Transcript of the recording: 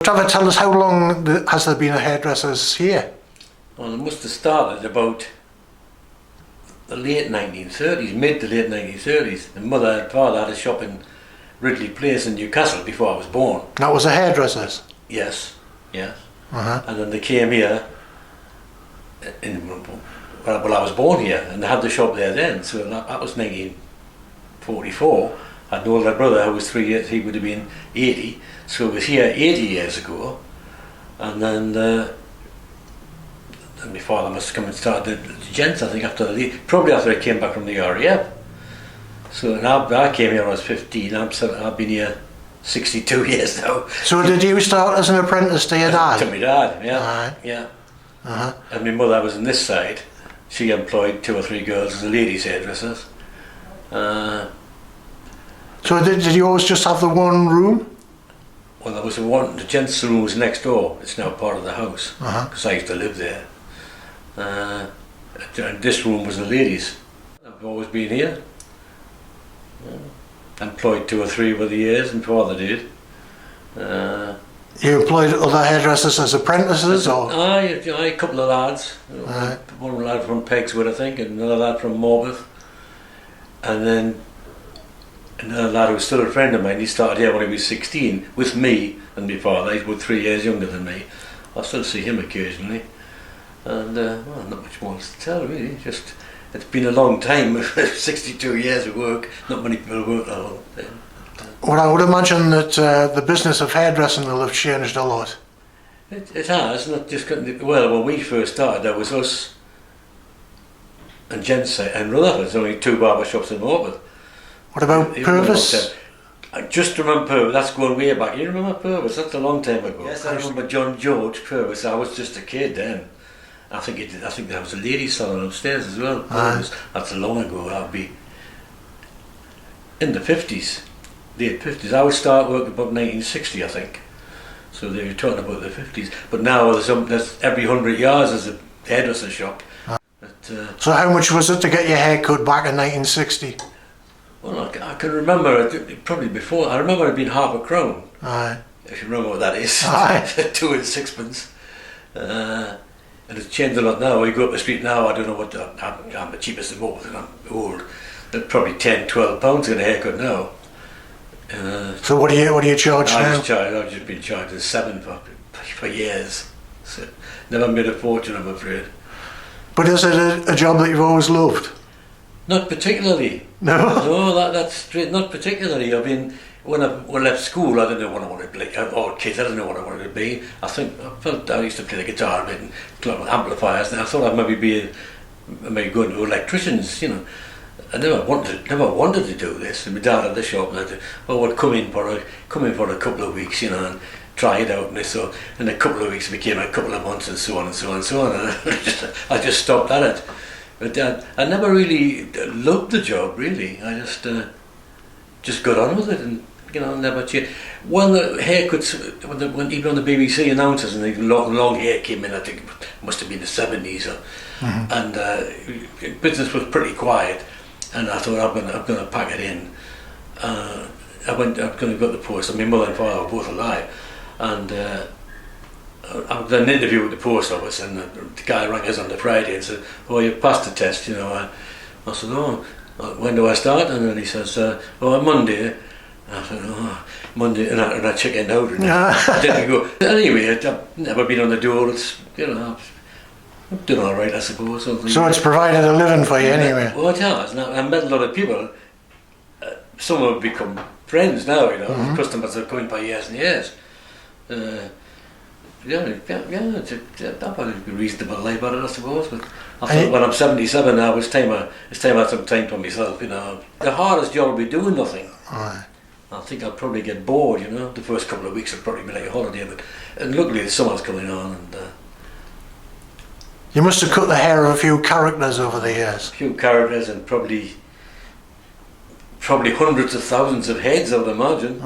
Trevor, tell us, how long has there been a hairdressers here? Well, it must have started about the late 1930s, mid to late 1930s. And mother and father had a shop in Ridley Place in Newcastle before I was born. That was a hairdresser's? Yes, yes. Uh-huh. And then they came here, well, I was born here, and they had the shop there then, so that was 1944. I had an older brother who was 3 years, he would have been 80, so he was here 80 years ago. And then my father must have come and started the gents, I think, probably after I came back from the RAF. So I came here when I was 15, I've been here 62 years now. So did you start as an apprentice to your dad? To my dad, yeah. Right. Yeah. Uh-huh. And my mother was on this side. She employed 2 or 3 girls as ladies hairdressers. So did you always just have the one room? Well, there was the gents' room was next door. It's now part of the house, because I used to live there. And this room was the ladies. I've always been here. Employed 2 or 3 over the years, and father did. You employed other hairdressers as apprentices, or? Aye, a couple of lads. One lad from Pegswood, I think, and another lad from Morpeth. And then another lad who was still a friend of mine, he started here when he was 16, with me and my father. He's about 3 years younger than me. I still see him occasionally. And, well, not much more to tell, really. Just, it's been a long time, 62 years of work. Not many people work that long time. Well, I would imagine that the business of hairdressing will have changed a lot. It has, not just, well, when we first started, there was us and gents and Rutherford. There's only 2 barber shops in Morpeth. What about Purvis? I just remember Purvis, that's going way back. You remember Purvis? That's a long time ago. Yes, I remember John George Purvis. I was just a kid then. I think there was a ladies' salon upstairs as well. That's long ago. That would be in the 50s, late 50s. I would start work about 1960, I think. So they were talking about the 50s. But now there's every 100 yards there's a hairdresser shop. So how much was it to get your hair cut back in 1960? Well, I can remember it probably before. I remember it being £0.50. Aye. If you remember what that is. Aye. 2 and 6pence. And it's changed a lot now. You go up the street now, I don't know what, I'm the cheapest of all, and I'm old. They're probably £10–12 in a haircut now. So what do you charge now? I've just been charged £7 for years. So never made a fortune, I'm afraid. But is it a job that you've always loved? Not particularly. No? No, that's straight, not particularly. I mean, when I left school, I didn't know what I wanted to be, or kids, I didn't know what I wanted to be. I felt I used to play the guitar a bit and play with amplifiers, and I thought I'd maybe go into electricians, you know. I never wanted to do this. And my dad had the shop, and I said, "Oh, I'd come in for a couple of weeks, you know, and try it out." And so, in a couple of weeks, it became a couple of months, and so on and so on and so on. And I just stopped at it. But I never really loved the job, really. I just got on with it, and you know, never changed. When the haircuts, when even on the BBC announcers and the long hair came in, I think it must have been the 70s, and business was pretty quiet. And I thought I'm going to pack it in. I'm going to go to the post. And my mother and father were both alive, and I did an interview with the post office, and the guy rang us on the Friday and said, "Oh, you passed the test, you know." I said, "Oh, when do I start?" And then he says, "Oh, on Monday." And I said, "Oh, Monday," and I chickened out. And I didn't go. Anyway, I've never been on the dole. It's, you know, I've done all right, I suppose. So it's provided a living for you anyway. Well, it has. Now, I met a lot of people. Some have become friends now, you know. Customers have come in for years and years. That would be reasonable life out of it, I suppose. But I thought when I'm 77 now, it's time I had some time for myself, you know. The hardest job will be doing nothing. Aye. I think I'll probably get bored, you know. The first couple of weeks will probably be like a holiday, and luckily the summer's coming on. And you must have cut the hair of a few characters over the years. A few characters and probably hundreds of thousands of heads, I would imagine.